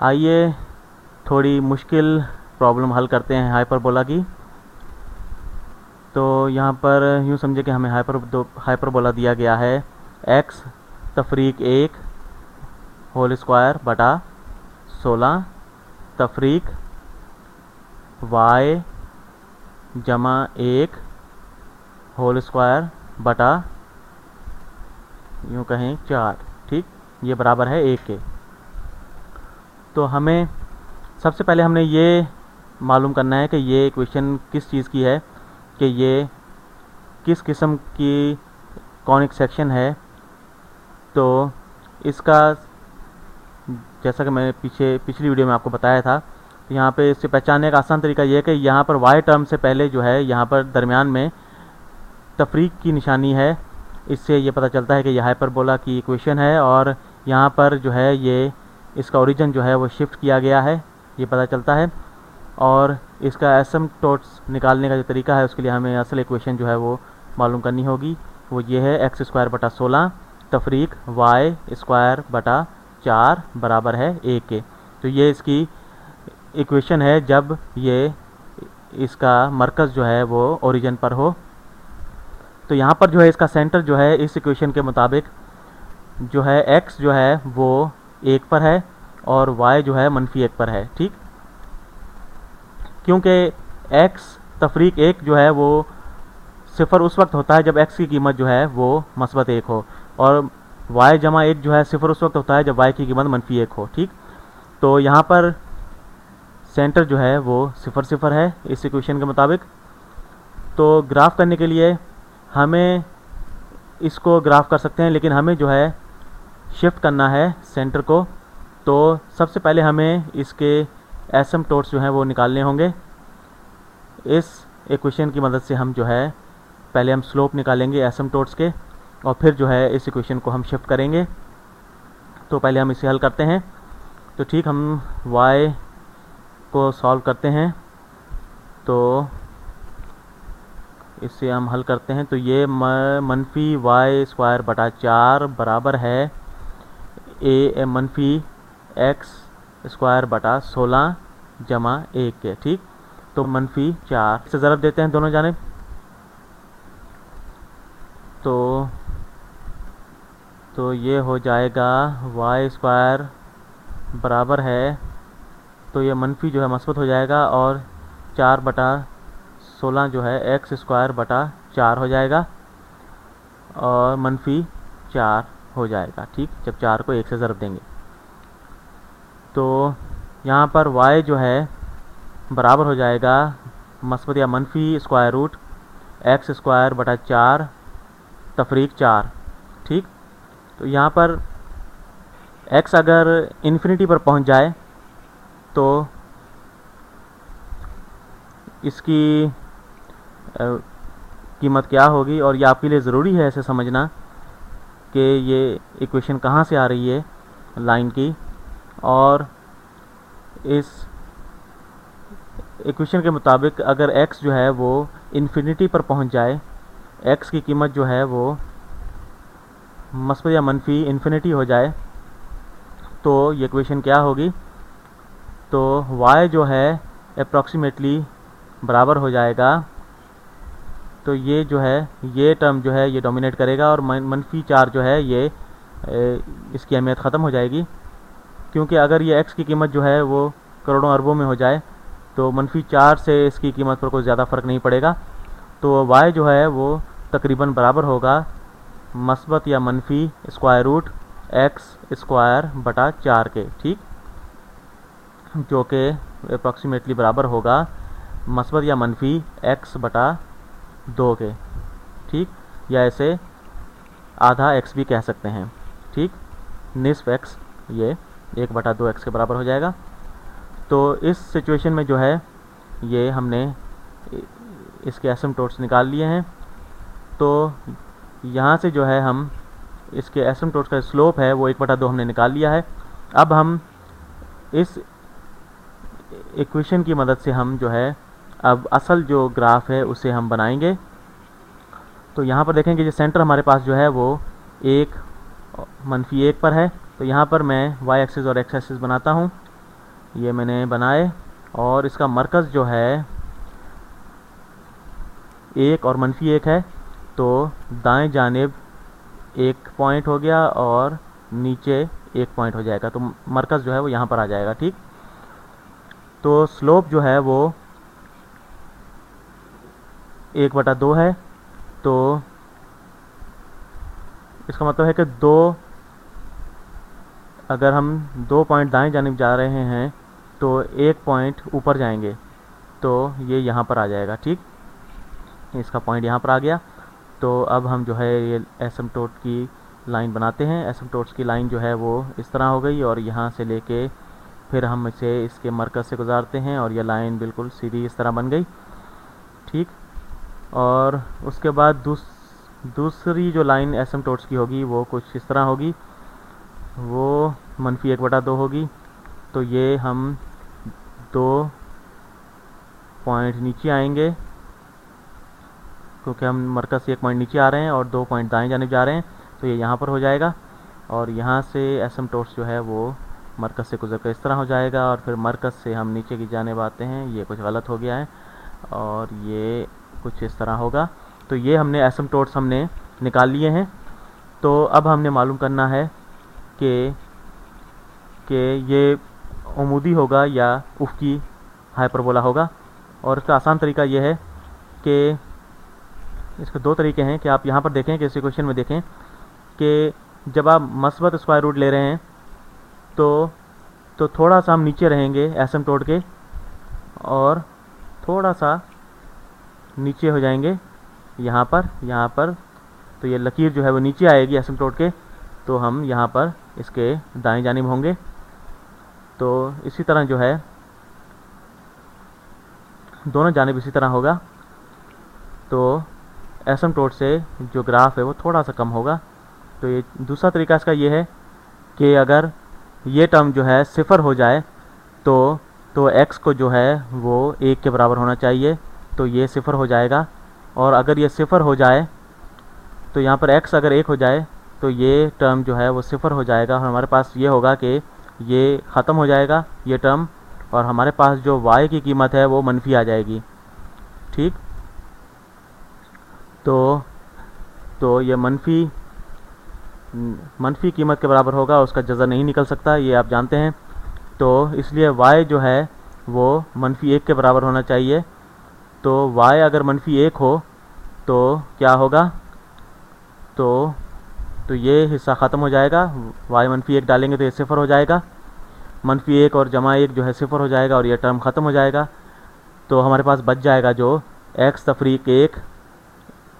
आइए थोड़ी मुश्किल प्रॉब्लम हल करते हैं हाइपरबोला की। तो यहाँ पर यूँ समझे कि हमें हाइपरबोला दिया गया है x तफरीक 1 होल स्क्वायर बटा 16 तफरीक y जमा 1 होल स्क्वायर बटा यूँ कहें 4। ठीक, ये बराबर है 1 के। तो हमें सबसे पहले हमने ये मालूम करना है कि ये इक्वेशन किस चीज़ की है, कि ये किस किस्म की कॉनिक सेक्शन है। तो इसका जैसा कि मैंने पिछली वीडियो में आपको बताया था, तो यहाँ पे इससे पहचानने का आसान तरीका ये है कि यहाँ पर y टर्म से पहले जो है यहाँ पर दरमियान में तफरीक की निशानी है। इससे ये पता चलता है कि यह हाइपरबोला की इक्वेशन है और यहाँ पर जो है ये इसका ओरिजिन जो है वो शिफ्ट किया गया है, ये पता चलता है। और इसका एसिम्पटोट्स निकालने का जो तरीका है उसके लिए हमें असल इक्वेशन जो है वो मालूम करनी होगी। वो ये है x स्क्वायर बटा 16 तफरीक y स्क्वायर बटा 4 बराबर है 1 के। तो ये इसकी इक्वेशन है जब ये इसका मरकज़ जो है वो ओरिजिन पर हो। तो यहाँ पर जो है इसका सेंटर जो है इस इक्वेशन के मुताबिक जो है x जो है वो 1 पर है और y जो है -1 पर है। ठीक, क्योंकि x तफरीक 1 जो है वो सिफर उस वक्त होता है जब x की कीमत जो है वो -1 हो, और y जमा 1 जो है सिफर उस वक्त होता है जब y की कीमत -1 हो। ठीक, तो यहाँ पर सेंटर जो है वो 0 0 है इस इक्वेशन के मुताबिक। तो ग्राफ करने के लिए हमें इसको ग्राफ कर सकते हैं, लेकिन हमें जो है शिफ्ट करना है सेंटर को। तो सबसे पहले हमें इसके एसिम्पटोट्स जो हैं वो निकालने होंगे। इस इक्वेशन की मदद से हम जो है पहले हम स्लोप निकालेंगे एसिम्पटोट्स के, और फिर जो है इस इक्वेशन को हम शिफ्ट करेंगे। तो पहले हम इसे हल करते हैं। तो ठीक, हम y को सॉल्व करते हैं। तो इससे हम हल करते हैं तो ये -y स्क्वायर बटा 4 बराबर है -x स्क्वायर बटा 16 जमा 1 के। ठीक, तो -4 से ज़रब देते हैं दोनों जानिब। तो ये हो जाएगा y स्क्वायर बराबर है, तो ये मनफी जो है मस्बत हो जाएगा और 4 बटा 16 जो है x स्क्वायर बटा 4 हो जाएगा और -4 हो जाएगा। ठीक, जब 4 को 1 से ज़रब देंगे तो यहाँ पर y जो है बराबर हो जाएगा मस्बत या मनफी स्क्वायर रूट x स्क्वायर बटा 4 तफरीक 4। ठीक, तो यहाँ पर x अगर इन्फिनिटी पर पहुँच जाए तो इसकी कीमत क्या होगी, और ये आपके लिए ज़रूरी है ऐसे समझना कि ये इक्वेशन कहाँ से आ रही है लाइन की। और इस इक्वेशन के मुताबिक अगर x जो है वो इन्फिनिटी पर पहुंच जाए, x की कीमत जो है वो मस्बत या मनफी इन्फिनिटी हो जाए, तो ये इक्वेशन क्या होगी। तो y जो है अप्रॉक्सीमेटली बराबर हो जाएगा, तो ये जो है ये टर्म जो है ये डोमिनेट करेगा और -4 जो है ये इसकी अहमियत ख़त्म हो जाएगी, क्योंकि अगर ये x की कीमत जो है वो करोड़ों अरबों में हो जाए तो -4 से इसकी कीमत पर कोई ज़्यादा फ़र्क नहीं पड़ेगा। तो y जो है वो तकरीबन बराबर होगा मस्बत या मनफी स्क्वायर रूट x स्क्वायर बटा 4 के। ठीक, जो कि अप्रॉक्सीमेटली बराबर होगा मस्बत या मनफी x बटा 2 के। ठीक, या इसे आधा x भी कह सकते हैं। ठीक, निस्फ x ये 1 बटा 2 x के बराबर हो जाएगा। तो इस सिचुएशन में जो है ये हमने इसके एसिम्पटोट्स निकाल लिए हैं। तो यहाँ से जो है हम इसके एसिम्पटोट्स का स्लोप है वो 1 बटा 2 हमने निकाल लिया है। अब हम इस इक्वेशन की मदद से हम जो है अब असल जो ग्राफ है उसे हम बनाएंगे। तो यहाँ पर देखेंगे जो सेंटर हमारे पास जो है वो 1 -1 पर है। तो यहाँ पर मैं y एक्सिस और x एक्सिस बनाता हूँ। ये मैंने बनाए, और इसका मरकज़ जो है 1 और -1 है, तो दाएं जानिब 1 पॉइंट हो गया और नीचे 1 पॉइंट हो जाएगा, तो मरकज़ जो है वो यहाँ पर आ जाएगा। ठीक, तो स्लोप जो है वो 1/2 है, तो इसका मतलब है कि अगर हम 2 पॉइंट दाएं जानिब जा रहे हैं तो 1 पॉइंट ऊपर जाएंगे, तो ये यहाँ पर आ जाएगा। ठीक, इसका पॉइंट यहाँ पर आ गया। तो अब हम जो है ये एसिम्पटोट की लाइन बनाते हैं। एसिम्पटोट्स की लाइन जो है वो इस तरह हो गई, और यहाँ से लेके फिर हम इसे इसके मरकज़ से गुजारते हैं, और ये लाइन बिल्कुल सीधी इस तरह बन गई। ठीक, और उसके बाद दूसरी जो लाइन एसिम्पटोट्स की होगी वो कुछ इस तरह होगी, वो -1/2 होगी। तो ये हम 2 पॉइंट नीचे आएंगे, क्योंकि हम मरकज़ से 1 पॉइंट नीचे आ रहे हैं और 2 पॉइंट दाएं जानिब जा रहे हैं, तो ये यहाँ पर हो जाएगा। और यहाँ से एसिम्पटोट्स जो है वो मरकज़ से गुजर कर इस तरह हो जाएगा, और फिर मरकज़ से हम नीचे की जानिब आते हैं। ये कुछ गलत हो गया है, और ये कुछ इस तरह होगा। तो ये हमने एसिम्पटोट्स हमने निकाल लिए हैं। तो अब हमने मालूम करना है कि ये उमूदी होगा या उफ़क़ी हाइपरबोला होगा। और इसका आसान तरीका ये है कि इसके 2 तरीके हैं कि आप यहाँ पर देखें कि इस इक्वेशन में देखें कि जब आप मस्बत स्क्वायर रूट ले रहे हैं तो थोड़ा सा हम नीचे रहेंगे एसिम्पटोट के, और थोड़ा सा नीचे हो जाएंगे यहाँ पर। तो ये लकीर जो है वो नीचे आएगी एसिम्पटोट के, तो हम यहाँ पर इसके दाएं जानिब होंगे। तो इसी तरह जो है दोनों जानिब इसी तरह होगा। तो एसिम्पटोट से जो ग्राफ है वो थोड़ा सा कम होगा। तो ये दूसरा तरीका इसका ये है कि अगर ये टर्म जो है 0 हो जाए तो x को जो है वो 1 के बराबर होना चाहिए, तो ये 0 हो जाएगा। और अगर ये 0 हो जाए तो यहाँ पर x अगर 1 हो जाए तो ये टर्म जो है वो 0 हो जाएगा, और हमारे पास ये होगा कि ये ख़त्म हो जाएगा ये टर्म, और हमारे पास जो y की कीमत है वो मनफी आ जाएगी। ठीक, तो ये मनफी कीमत के बराबर होगा, उसका जज़ा नहीं निकल सकता, ये आप जानते हैं। तो इसलिए y जो है वो -1 के बराबर होना चाहिए। तो y अगर -1 हो तो क्या होगा, तो ये हिस्सा ख़त्म हो जाएगा। y -1 डालेंगे तो ये 0 हो जाएगा, -1 और +1 जो है 0 हो जाएगा, और ये टर्म ख़त्म हो जाएगा। तो हमारे पास बच जाएगा जो x तफरीक 1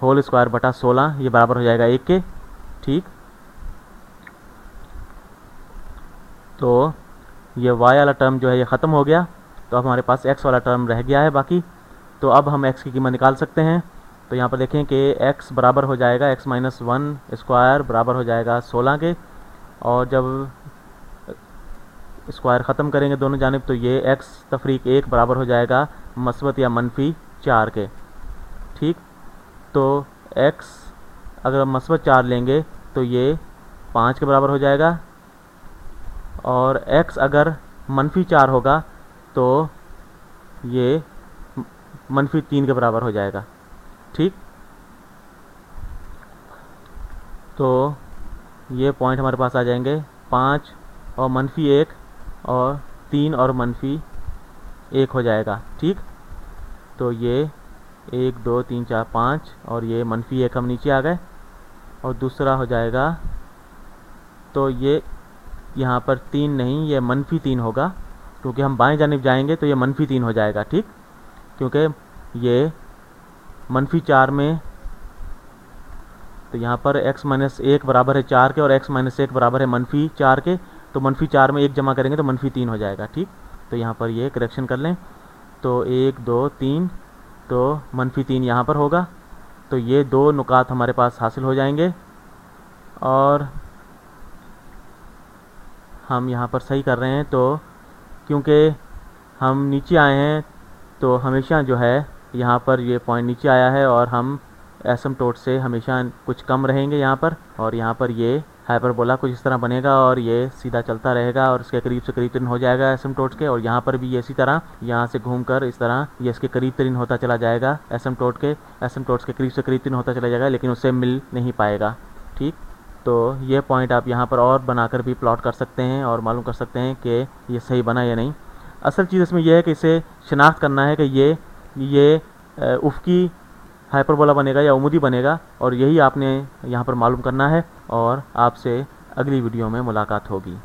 होल स्क्वायर बटा 16, ये बराबर हो जाएगा 1 के। ठीक, तो ये y वाला टर्म जो है ये ख़त्म हो गया, तो अब हमारे पास x वाला टर्म रह गया है बाकी। तो अब हम x की कीमत निकाल सकते हैं। तो यहाँ पर देखें कि x बराबर हो जाएगा x - 1 स्क्वायर बराबर हो जाएगा 16 के, और जब स्क्वायर ख़त्म करेंगे दोनों जानिब तो ये x तफरीक 1 बराबर हो जाएगा मस्बत या -4 के। ठीक, तो x अगर मस्बत 4 लेंगे तो ये 5 के बराबर हो जाएगा, और x अगर -4 होगा तो ये -3 के बराबर हो जाएगा। ठीक, तो ये पॉइंट हमारे पास आ जाएंगे 5 और -1 और 3 और -1 हो जाएगा। ठीक, तो ये 1 2 3 4 5 और ये -1 हम नीचे आ गए, और दूसरा हो जाएगा, तो ये यहाँ पर 3 नहीं, ये -3 होगा, क्योंकि हम बाएं जानिब जाएंगे तो ये -3 हो जाएगा। ठीक, क्योंकि ये -4 में, तो यहाँ पर x - 1 बराबर है 4 के और x - 1 बराबर है -4 के, तो -4 में 1 जमा करेंगे तो -3 हो जाएगा। ठीक, तो यहाँ पर ये करेक्शन कर लें, तो 1 2 3, तो -3 यहाँ पर होगा। तो ये 2 नुकात हमारे पास हासिल हो जाएंगे, और हम यहाँ पर सही कर रहे हैं। तो क्योंकि हम नीचे आए हैं तो हमेशा जो है यहाँ पर ये पॉइंट नीचे आया है, और हम एसिम्पटोट से हमेशा कुछ कम रहेंगे यहाँ पर, और यहाँ पर ये हाइपरबोला कुछ इस तरह बनेगा और ये सीधा चलता रहेगा और इसके करीब से करीब तरीन हो जाएगा एसिम्प्टोट के। और यहाँ पर भी ये इसी तरह यहाँ से घूमकर इस तरह ये इसके करीब तरीन होता चला जाएगा एसिम्प्टोट्स के करीब से करीब तरीन होता चला जाएगा, लेकिन उससे मिल नहीं पाएगा। ठीक, तो ये पॉइंट आप यहाँ पर और बनाकर भी प्लॉट कर सकते हैं और मालूम कर सकते हैं कि ये सही बना या नहीं। असल चीज़ इसमें यह है कि इसे शनाख्त करना है कि ये उफ़की हाइपरबोला बनेगा या उमुदी बनेगा, और यही आपने यहाँ पर मालूम करना है। और आपसे अगली वीडियो में मुलाकात होगी।